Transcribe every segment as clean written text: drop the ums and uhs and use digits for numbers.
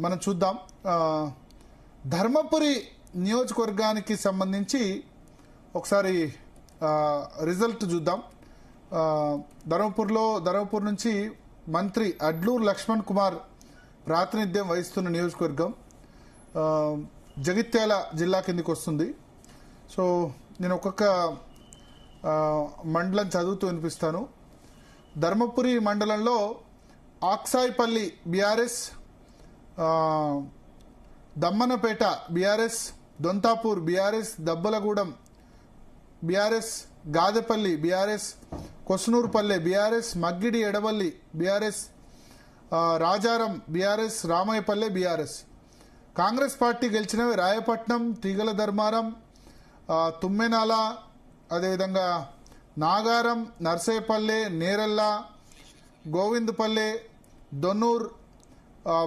మనం చూద్దాం. ధర్మపురి నియోజకవర్గానికి సంబంధించి ఒకసారి రిజల్ట్ చూద్దాం. ధర్మపూర్ నుంచి మంత్రి అడ్లూరు లక్ష్మణ్ కుమార్ ప్రాతినిధ్యం వహిస్తున్న నియోజకవర్గం జగిత్యాల జిల్లా కిందికి వస్తుంది. సో నేను ఒక్కొక్క మండలం చదువుతూ వినిపిస్తాను. ధర్మపురి మండలంలో Aksaipalli BRS, Dammanapet BRS, Dontapur BRS, Dabbalagudem BRS, Gadepalli BRS, Kosanurpalle BRS, Maggidi Edavalli BRS, Rajaram BRS, Ramaiahpalle BRS. Congress party గెలిచినవి రాయపట్నం, తీగల ధర్మారం, తుమ్మెనాల, అదేవిధంగా నాగారం, నర్సేపల్లె, నేరల్ల, గోవిందపల్లె, దొన్నూర్,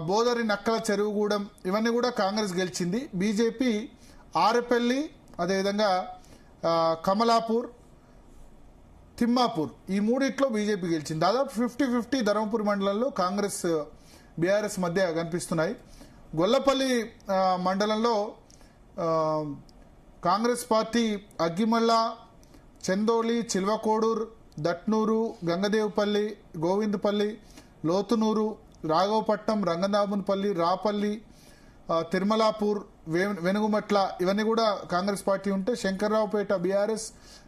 బోదరి నక్కల చెరువుగూడెం ఇవన్నీ కూడా కాంగ్రెస్ గెలిచింది. బీజేపీ ఆరెపల్లి, అదేవిధంగా కమలాపూర్, తిమ్మాపూర్ ఈ మూడిట్లో బీజేపీ గెలిచింది. దాదాపు 50-50 ధర్మపురి మండలంలో కాంగ్రెస్ బీఆర్ఎస్ మధ్య కనిపిస్తున్నాయి. గొల్లపల్లి మండలంలో కాంగ్రెస్ పార్టీ అగ్గిమల్ల, చందోళి, చిల్వకోడూర్, దట్నూరు, గంగదేవుపల్లి, గోవిందపల్లి, లోతునూరు, రాఘవపట్నం, రంగనాథునిపల్లి, రాపల్లి, తిరుమలాపూర్, వెనుగుమట్ల ఇవన్నీ కూడా కాంగ్రెస్ పార్టీ ఉంటే శంకర్రావుపేట బీఆర్ఎస్,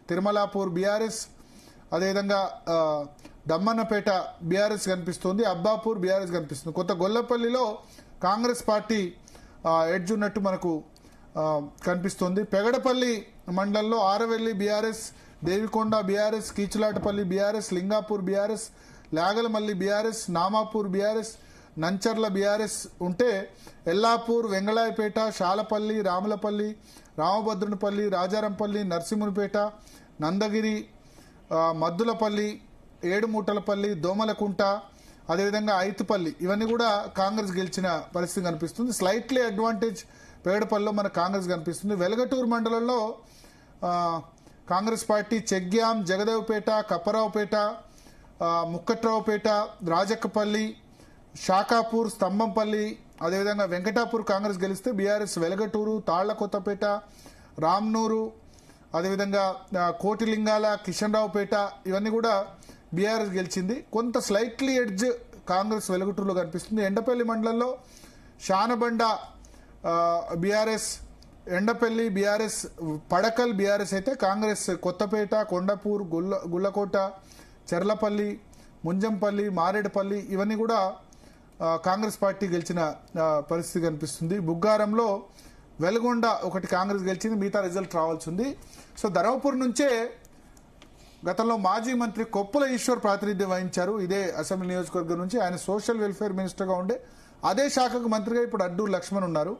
తిరుమలాపూర్ బీఆర్ఎస్, అదేవిధంగా దమ్మన్నపేట బీఆర్ఎస్ కనిపిస్తుంది, అబ్బాపూర్ బీఆర్ఎస్ కనిపిస్తుంది. కొత్త గొల్లపల్లిలో కాంగ్రెస్ పార్టీ ఎడ్జ్ ఉన్నట్టు మనకు కనిపిస్తుంది. పెగడపల్లి మండలంలో Aravelli BRS, Devikonda BRS, Keechulatapalli BRS, Lingapur BRS, Lagalamalli BRS, Namapur BRS, Nancharla BRS ఉంటే ఎల్లాపూర్, వెంగళాయపేట, శాలపల్లి, రాములపల్లి, రామభద్రునిపల్లి, రాజారంపల్లి, నరసింహునిపేట, నందగిరి, మద్దులపల్లి, ఏడుమూటలపల్లి, దోమలకుంట, అదేవిధంగా ఐతుపల్లి ఇవన్నీ కూడా కాంగ్రెస్ గెలిచిన పరిస్థితి కనిపిస్తుంది. స్లైట్లీ అడ్వాంటేజ్ పేగడపల్లిలో మన కాంగ్రెస్ కనిపిస్తుంది. వెలగటూరు మండలంలో కాంగ్రెస్ పార్టీ చెగ్యాం, జగదేవ్పేట, కప్పరావుపేట, ముక్కట్రావుపేట, రాజక్కపల్లి, షాకాపూర్, స్తంభంపల్లి, అదేవిధంగా వెంకటాపూర్ కాంగ్రెస్ గెలిస్తే బీఆర్ఎస్ వెలగటూరు, తాళ్లకొత్తపేట, రామ్నూరు, అదేవిధంగా కోటిలింగాల, కిషన్రావుపేట ఇవన్నీ కూడా బీఆర్ఎస్ గెలిచింది. కొంత స్లైట్లీ ఎడ్జ్ కాంగ్రెస్ వెలుగుటూరులో కనిపిస్తుంది. ఎండపల్లి మండలంలో Shanabanda BRS, Endapalli BRS, Padakal BRS అయితే కాంగ్రెస్ కొత్తపేట, కొండపూర్, గుల్లకోట, చెర్లపల్లి, ముంజంపల్లి, మారేడుపల్లి ఇవన్నీ కూడా కాంగ్రెస్ పార్టీ గెలిచిన పరిస్థితి కనిపిస్తుంది. బుగ్గారంలో వెలుగొండ ఒకటి కాంగ్రెస్ గెలిచింది, మిగతా రిజల్ట్ రావాల్సి ఉంది. సో ధర్మపూర్ నుంచే గతంలో మాజీ మంత్రి కొప్పుల ఈశ్వర్ ప్రాతినిధ్యం వహించారు. ఇదే అసెంబ్లీ నియోజకవర్గం నుంచి ఆయన సోషల్ వెల్ఫేర్ మినిస్టర్గా ఉండే అదే శాఖకు మంత్రిగా ఇప్పుడు అడ్డూరు లక్ష్మణ్ ఉన్నారు.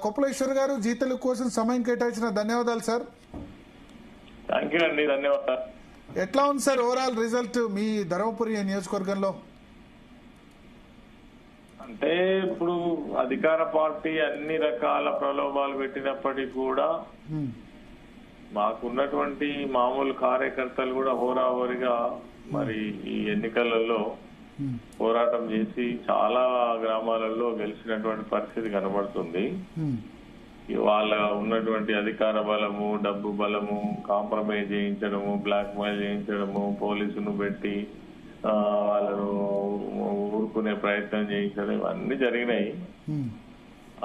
కొప్పుల ఈశ్వర్ గారు, జీతలు కోసం సమయం కేటాయించిన ధన్యవాదాలు సార్. థ్యాంక్ యూ అండి, ధన్యవాదాలు. ఎట్లా ఉంది సార్ ఓవరాల్ రిజల్ట్ మీ ధర్మపురి నియోజకవర్గంలో? అంటే ఇప్పుడు అధికార పార్టీ అన్ని రకాల ప్రలోభాలు పెట్టినప్పటికీ కూడా మాకున్నటువంటి మామూలు కార్యకర్తలు కూడా హోరాహోరీగా మరి ఈ ఎన్నికలలో పోరాటం చేసి చాలా గ్రామాలలో గెలిచినటువంటి పరిస్థితి కనబడుతుంది. వాళ్ళ ఉన్నటువంటి అధికార బలము, డబ్బు బలము, కాంప్రమైజ్ చేయించడము, బ్లాక్ మెయిల్ చేయించడము, పోలీసును పెట్టి వాళ్ళను ఊరుకునే ప్రయత్నం చేయించడం ఇవన్నీ జరిగినాయి.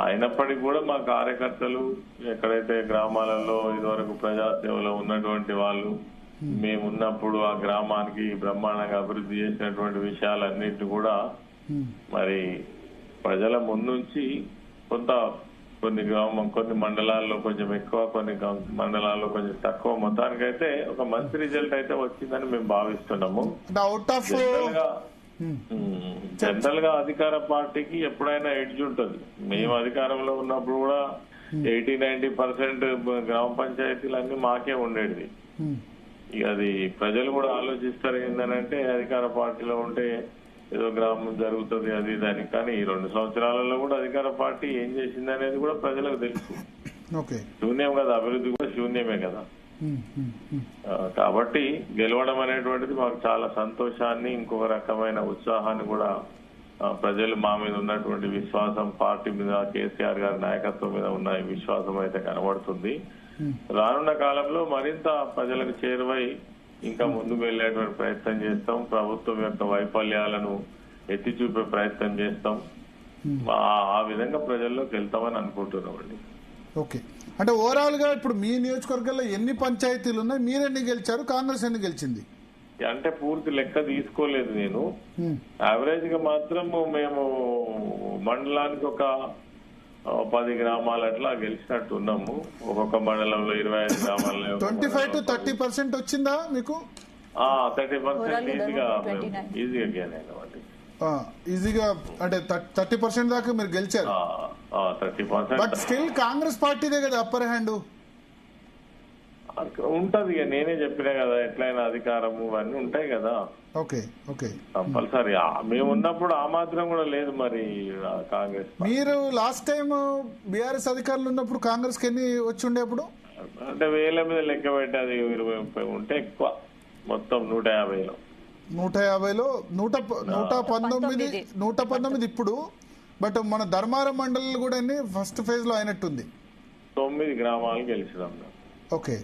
అయినప్పటికీ కూడా మా కార్యకర్తలు ఎక్కడైతే గ్రామాలలో ఇదివరకు ప్రజాసేవలో ఉన్నటువంటి వాళ్ళు మేమున్నప్పుడు ఆ గ్రామానికి బ్రహ్మాండంగా అభివృద్ధి చేసినటువంటి విషయాలన్నింటినీ కూడా మరి ప్రజల ముందుంచి కొన్ని మండలాల్లో కొంచెం ఎక్కువ, కొన్ని మండలాల్లో కొంచెం తక్కువ, మొత్తానికైతే ఒక మంచి రిజల్ట్ అయితే వచ్చిందని మేము భావిస్తున్నాము. జనరల్ గా అధికార పార్టీకి ఎప్పుడైనా ఎడ్జ్ ఉంటుంది. మేము అధికారంలో ఉన్నప్పుడు కూడా 80-90% గ్రామ పంచాయతీలు అన్ని మాకే ఉండేది. ఇక అది ప్రజలు కూడా ఆలోచిస్తారు ఏంటంటే అధికార పార్టీలో ఉంటే ఏదో గ్రామం జరుగుతుంది అది దాని. కానీ ఈ 2 సంవత్సరాలలో కూడా అధికార పార్టీ ఏం చేసింది అనేది కూడా ప్రజలకు తెలుసు. శూన్యం కదా, అభివృద్ధి కూడా శూన్యమే కదా. కాబట్టి గెలవడం అనేటువంటిది మాకు చాలా సంతోషాన్ని, ఇంకొక రకమైన ఉత్సాహాన్ని కూడా ప్రజలు మా మీద ఉన్నటువంటి విశ్వాసం, పార్టీ మీద, కేసీఆర్ గారి నాయకత్వం మీద ఉన్న ఈ విశ్వాసం అయితే కనబడుతుంది. రానున్న కాలంలో మరింత ప్రజలకు చేరువై ఇంకా ముందుకు వెళ్లేటువంటి ప్రయత్నం చేస్తాం. ప్రభుత్వం యొక్క వైఫల్యాలను ఎత్తి చూపే ప్రయత్నం చేస్తాం. ఆ విధంగా ప్రజల్లోకి వెళ్తామని అనుకుంటున్నామండి. ఓకే, అంటే ఓవరాల్ గా ఇప్పుడు మీ నియోజకవర్గంలో ఎన్ని పంచాయతీలు ఉన్నాయి, మీరెన్ని గెలిచారు, కాంగ్రెస్ ఎన్ని గెలిచింది? అంటే పూర్తి లెక్క తీసుకోలేదు నేను. యావరేజ్ గా మాత్రం మేము మండలానికి ఒక 10 గ్రామాలు అట్లా గెలిచినట్టు ఉన్నాము. ఒక్కొక్క మండలంలో 25 గ్రామాల్లో 25 to 30% వచ్చిందా మీకు? 30% ఈజీగా గెయిన్ అయినామండి. ఈజీగా అంటే 30% దాకా మీరు గెలిచారు. 30%. బట్ స్టిల్ కాంగ్రెస్ పార్టీదే కదా అప్పర్ హ్యాండ్ ఉంటది. నేనే చెప్పినా కదా, ఎట్లయినా అధికారము అన్ని ఉంటాయి కదా. ఓకే ఓకే, కంపల్సరీ మేము ఉన్నప్పుడు ఆ మాత్రం కూడా లేదు మరి కాంగ్రెస్. మీరు లాస్ట్ టైం బీఆర్ఎస్ అధికారులు ఉన్నప్పుడు కాంగ్రెస్ కి ఎన్ని వచ్చి ఉండే అప్పుడు? అంటే వేల మీద లెక్క పెట్టేది 20-30 ఉంటే ఎక్కువ, మొత్తం 150లో 119 ఇప్పుడు. బట్ మన ధర్మారం మండలి కూడా ఫస్ట్ ఫేజ్ లో అయినట్టుంది. 9 గ్రామాలు గెలిచినాం. ఓకే,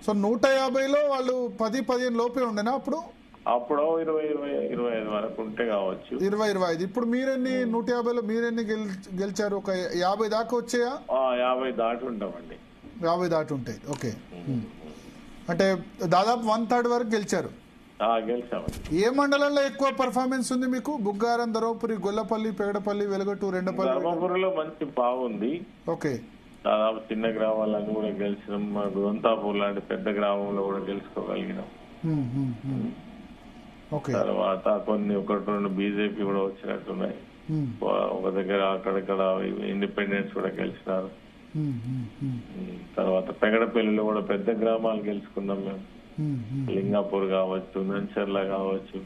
సో 150లో వాళ్ళు 10-15 లోపే ఉండేనా అప్పుడు? 20-25 వరకు ఉంటే కావచ్చు. 20-25. ఇప్పుడు మీరెన్ని 150లో మీరెన్ని గెలిచారు? ఒక 50 దాకా వచ్చాయా? 50 దాటి ఉంటామండి. 50 దాటి ఉంటాయి. ఓకే, అంటే దాదాపు 1/3 వరకు గెలిచారు. గెలిచామండి. ఏ మండలంలో ఎక్కువ పర్ఫార్మెన్స్ ఉంది మీకు? బుగ్గారం, ధర్మపురి, గొల్లపల్లి, పెగడపల్లి, వెలగటూరు, రెండపల్లి? ధర్మపురిలో మంచి బాగుంది. ఓకే, దాదాపు చిన్న గ్రామాలన్నీ కూడా గెలిచినాం. గుంతాపూర్ లాంటి పెద్ద గ్రామంలో కూడా గెలుచుకోగలిగినాం. తర్వాత కొన్ని 1-2 బీజేపీ కూడా వచ్చినట్టున్నాయి. ఒక దగ్గర అక్కడక్కడ ఇండిపెండెన్స్ కూడా గెలిచినారు. తర్వాత పెగడపల్లిలో కూడా పెద్ద గ్రామాలు గెలుచుకున్నాం మేము. లింగాపూర్ కావచ్చు, నంచర్ల కావచ్చు,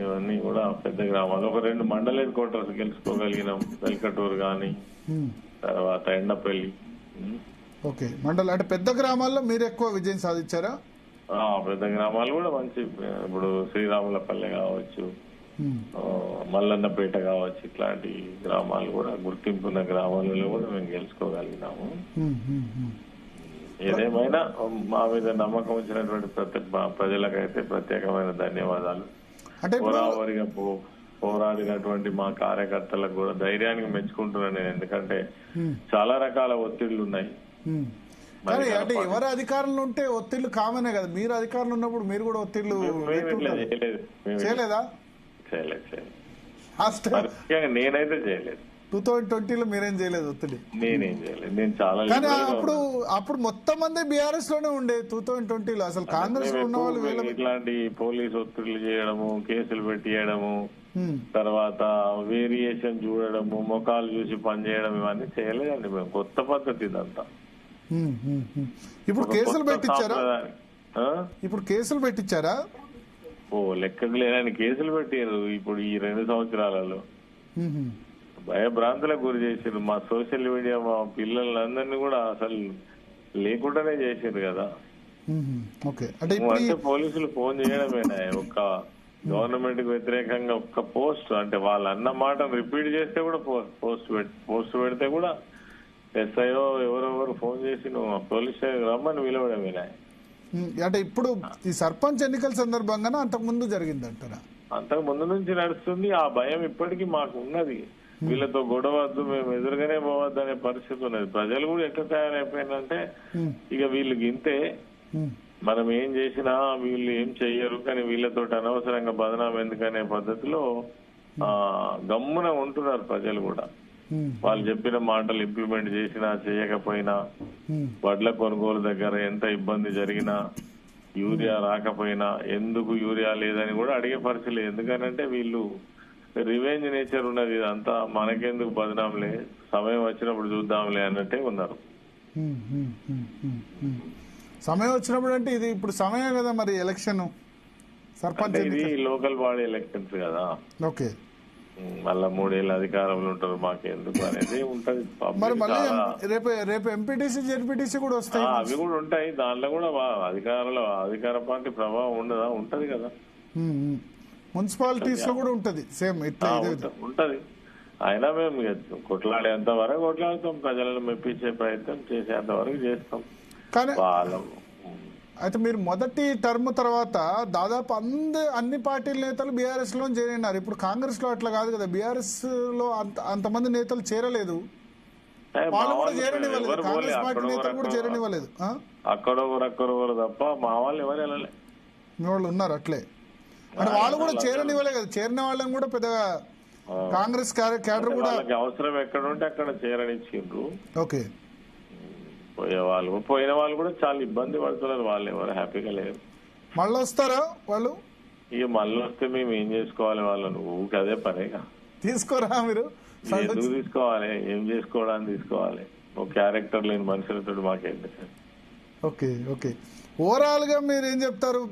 ఇవన్నీ కూడా పెద్ద గ్రామాలు. ఒక 2 మండల హెడ్ క్వార్టర్స్ గెలుచుకోగలిగినాం. వెల్కటూరు గాని, తర్వాత ఎండపల్లి. ఓకే, మండలం అంటే పెద్ద గ్రామాల్లో మీరు ఎక్కువ విజయం సాధించారా? పెద్ద గ్రామాలు కూడా మంచి, ఇప్పుడు శ్రీరాములపల్లె కావచ్చు, మల్లన్నపేట కావచ్చు, ఇట్లాంటి గ్రామాలు కూడా గుర్తింపున్న గ్రామాలలో కూడా మేము గెలుచుకోగలిగినాము. ఏదేమైనా మా మీద నమ్మకం వచ్చినటువంటి ప్రజలకైతే ప్రత్యేకమైన ధన్యవాదాలు. పోరావరిగా పోరాడినటువంటి మా కార్యకర్తలకు కూడా ధైర్యానికి మెచ్చుకుంటున్నాను నేను. ఎందుకంటే చాలా రకాల ఒత్తిళ్లు ఉన్నాయి. అంటే ఎవరు అధికారంలో ఉంటే ఒత్తిళ్లు కామనే కదా. మీరు అధికారంలో ఉన్నప్పుడు మీరు కూడా ఒత్తిళ్లు చేయలేదా? నేనైతే చేయలేదు. 2020లో మీరేం చేయలేదు ఒత్తిడి? నేనేం చేయలేదు. నేను చాలా కానీ అప్పుడు మొత్తం మంది బీఆర్ఎస్ లోనే ఉండే 2020లో. అసలు కాంగ్రెస్ లో ఉన్న వాళ్ళు ఇట్లాంటి పోలీసు ఒత్తిళ్లు చేయడము, కేసులు పెట్టియడము, తర్వాత వేరియేషన్ చూడడము, ముఖాలు చూసి పనిచేయడం, ఇవన్నీ చేయలేదండి మేము. కొత్త పద్ధతి ఇదంతా. ఇప్పుడు కేసులు పెట్టించారా? లెక్కకు లేదని కేసులు పెట్టారు ఇప్పుడు ఈ 2 సంవత్సరాలలో. భయభ్రాంతులకు గురి చేసారు. మా సోషల్ మీడియా మా పిల్లలందరినీ కూడా అసలు లేకుండానే చేసారు కదా. అంటే పోలీసులు ఫోన్ చేయడమేనా? ఒక్క గవర్నమెంట్ కు వ్యతిరేకంగా ఒక్క పోస్ట్, అంటే వాళ్ళు అన్న మాట రిపీట్ చేస్తే కూడా పోస్ట్ పెడితే కూడా ఎస్ఐఓ ఎవరెవరు ఫోన్ చేసి నువ్వు పోలీస్ స్టేషన్ రమ్మని పిలవడమేనా? అంటే ఇప్పుడు ఈ సర్పంచ్ ఎన్నికల సందర్భంగానే అంతకు ముందు జరిగింది అంటారా? అంతకు ముందు నుంచి నడుస్తుంది. ఆ భయం ఇప్పటికీ మాకు ఉన్నది. వీళ్ళతో గొడవద్దు, మేము ఎదురుగానే పోవద్దు అనే పరిస్థితి ఉన్నది. ప్రజలు కూడా ఎట్లా తయారైపోయిందంటే ఇక వీళ్ళకి ఇంతే, మనం ఏం చేసినా వీళ్ళు ఏం చెయ్యరు, కానీ వీళ్ళతో అనవసరంగా బదనాం ఎందుకనే పద్ధతిలో గమ్మున ఉంటున్నారు ప్రజలు కూడా. వాళ్ళు చెప్పిన మాటలు ఇంప్లిమెంట్ చేసినా చేయకపోయినా, వడ్ల కొనుగోలు దగ్గర ఎంత ఇబ్బంది జరిగినా, యూరియా రాకపోయినా ఎందుకు యూరియా లేదని కూడా అడిగే పరిస్థితి లేదు. ఎందుకనంటే వీళ్ళు రివెంజ్ నేచర్ ఉన్నది. ఇదంతా మనకెందుకు బదనాంలే, సమయం వచ్చినప్పుడు చూద్దాంలే అన్నట్టే ఉన్నారు. సమయం వచ్చినప్పుడు అంటే ఇది ఇప్పుడు సమయం కదా మరి ఎలక్షన్, సర్పంచ్ ఇది లోకల్ బాడీ ఎలక్షన్స్ కదా. ఓకే, మళ్ళా 3 ఏళ్ళ అధికారంలో ఉంటారు, మాకెందుకు అనేది ఉంటది. మరి మళ్ళీ రేపు ఎంపీటీసీ జెడ్పీటీసీ కూడా వస్తాయి, అవి కూడా ఉంటాయి. దాంట్లో కూడా అధికార పార్టీ ప్రభావం ఉండదా? ఉంటది కదా. మున్సిపాలిటీస్ లో కూడా ఉంటది సేమ్ ఇట్లా ఉంటది. అయినా మేము కొట్లాడేంత వరకు కొట్లాడతాం, ప్రజలను మెప్పించే ప్రయత్నం చేసేంత వరకు చేస్తాం. కానీ వాళ్ళ అయితే మీరు మొదటి టర్మ్ తర్వాత దాదాపు అన్ని పార్టీల నేతలు బీఆర్ఎస్ లో చేరినారు. ఇప్పుడు కాంగ్రెస్ లో అట్లా కాదు కదా, బీఆర్ఎస్ లో అంతమంది నేతలు చేరలేదు, వాళ్ళు కూడా చేరనివ్వలేదు, కాంగ్రెస్ పార్టీ నేతలు కూడా చేరనివ్వలేదు. అక్కడొకరు తప్ప మా వాళ్ళు ఎవరు వెళ్ళలే. మీ వాళ్ళు ఉన్నారు అట్లే, అంటే వాళ్ళు కూడా చేరనివ్వలే కదా. చేరిన వాళ్ళని కూడా పెద్దగా కాంగ్రెస్ క్యాడర్ కూడా అవసరం ఎక్కడ ఉంటే అక్కడ చేరనిచ్చిండ్రు. ఓకే, పోయిన వాళ్ళు కూడా చాలా ఇబ్బంది పడుతున్నారు, వాళ్ళు ఎవరు హ్యాపీగా లేరు. మళ్ళీ వస్తారా వాళ్ళు? ఇక మళ్ళీ వస్తే మేము ఏం చేసుకోవాలి వాళ్ళను? ఊరికి అదే పనేగా. తీసుకోరా మీరు? ఎందుకు తీసుకోవాలి? ఏం చేసుకోవడానికి తీసుకోవాలి? ఒక క్యారెక్టర్ లేని మనుషులతో మాకేంటి సార్? ఓకే ఓకే, ఓవరాల్ గా మీరు ఏం చెప్తారు?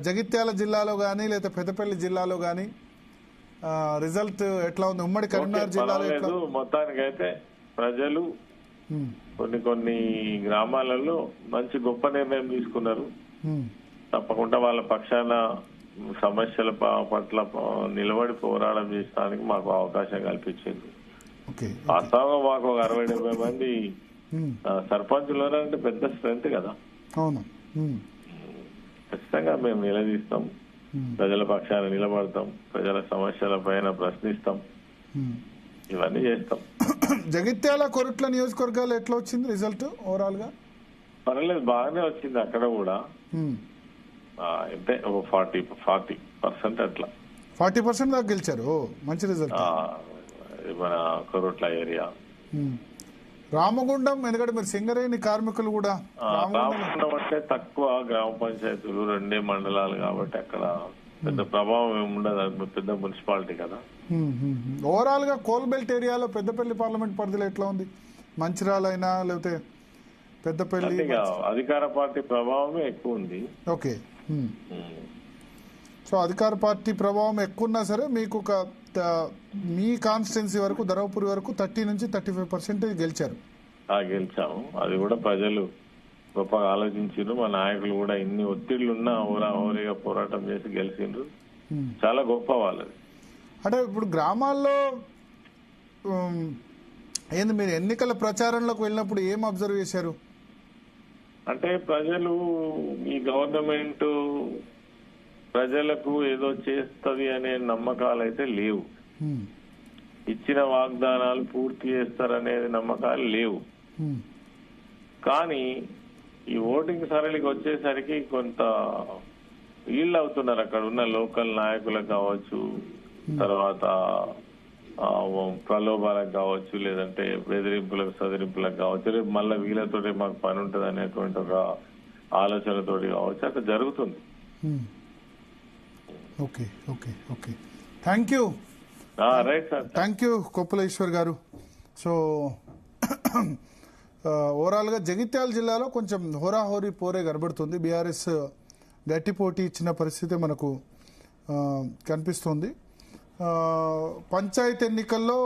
జగిత్యాల జిల్లాలో గానీ లేదా పెద్దపల్లి జిల్లాలో గానీ రిజల్ట్ ఎట్లా ఉంది? ఉమ్మడి కరీంనగర్ జిల్లాలో మొత్తానికైతే ప్రజలు కొన్ని గ్రామాలలో మంచి గొప్ప నిర్ణయం తీసుకున్నారు. తప్పకుండా వాళ్ళ పక్షాన సమస్యల పట్ల నిలబడి పోరాటం చేయడానికి మాకు అవకాశం కల్పించింది. వాస్తవంగా మాకు ఒక 60-70 మంది సర్పంచులు అంటే పెద్ద స్ట్రెంత్ కదా. అవును, ఖచ్చితంగా మేము నిలదీస్తాం, ప్రజల పక్షాన నిలబడతాం, ప్రజల సమస్యల పైన ప్రశ్నిస్తాం, ఇవన్నీ చేస్తాం. జగిత్యాల కొరుట్ల నియోజకవర్గాలు ఎట్లా వచ్చింది రిజల్ట్ ఓవరాల్ గా? పర్వాలేదు, బాగానే వచ్చింది. అక్కడ కూడా అంటే ఒక 40% అట్లా 40% దాకా గెలిచారు. మంచి రిజల్ట్ మన కొరుట్ల ఏరియా. రామగుండం, ఎందుకంటే మీరు సింగరేణి కార్మికులు కూడా. రామగుండం అంటే తక్కువ గ్రామ పంచాయతీలు, 2 మండలాలు కాబట్టి అక్కడ పెద్ద ప్రభావం ఏమి ఉండదు, పెద్ద మున్సిపాలిటీ కదా. ఓవరాల్ గా కోల్బెల్ట్ ఏరియాలో పెద్దపల్లి పార్లమెంట్ పరిధిలో ఎట్లా ఉంది? మంచిర్యాల అయినా లేకపోతే పెద్దపల్లి? అధికార పార్టీ ప్రభావమే ఎక్కువ ఉంది. ఓకే, సో అధికార పార్టీ ప్రభావం ఎక్కువ ఉన్నా సరే మీకు మీ కాన్స్టిట్యున్సీ వరకు ధర్మపురి వరకు 30 నుంచి 35% గెలిచారు. గెలిచాము. అది కూడా ప్రజలు గొప్పగా ఆలోచించారు. మా నాయకులు కూడా ఇన్ని ఒత్తిళ్లున్నా హోరీగా పోరాటం చేసి గెలిచిండ్రు. చాలా గొప్ప వాళ్ళది. అంటే ఇప్పుడు గ్రామాల్లో ఏంది, మీరు ఎన్నికల ప్రచారంలోకి వెళ్ళినప్పుడు ఏం అబ్జర్వ్ చేశారు? అంటే ప్రజలు ఈ గవర్నమెంట్ ప్రజలకు ఏదో చేస్తుంది అనే నమ్మకాలు అయితే లేవు. ఇచ్చిన వాగ్దానాలు పూర్తి చేస్తారనేది నమ్మకాలు లేవు. కానీ ఈ ఓటింగ్ సరళికి వచ్చేసరికి కొంత వీళ్ళు అవుతున్నారు. అక్కడ ఉన్న లోకల్ నాయకులకు కావచ్చు, తర్వాత ప్రలోభాలకు కావచ్చు, లేదంటే బెదిరింపులకు సదిరింపులకు కావచ్చు, రేపు మళ్ళీ వీళ్ళతోటి మాకు పని ఉంటుంది అనేటువంటి ఒక ఆలోచనతోటి కావచ్చు, అక్కడ జరుగుతుంది. Okay okay okay, thank you. Right sir, thank you Koppula Eshwar garu. So overall గా జగిత్యాల జిల్లాలో కొంచెం హోరాహోరీ పోరే కనబడుతుంది. బీఆర్ఎస్ గట్టి పోటీ ఇచ్చిన పరిస్థితి మనకు కనిపిస్తుంది. పంచాయతీ ఎన్నికల్లో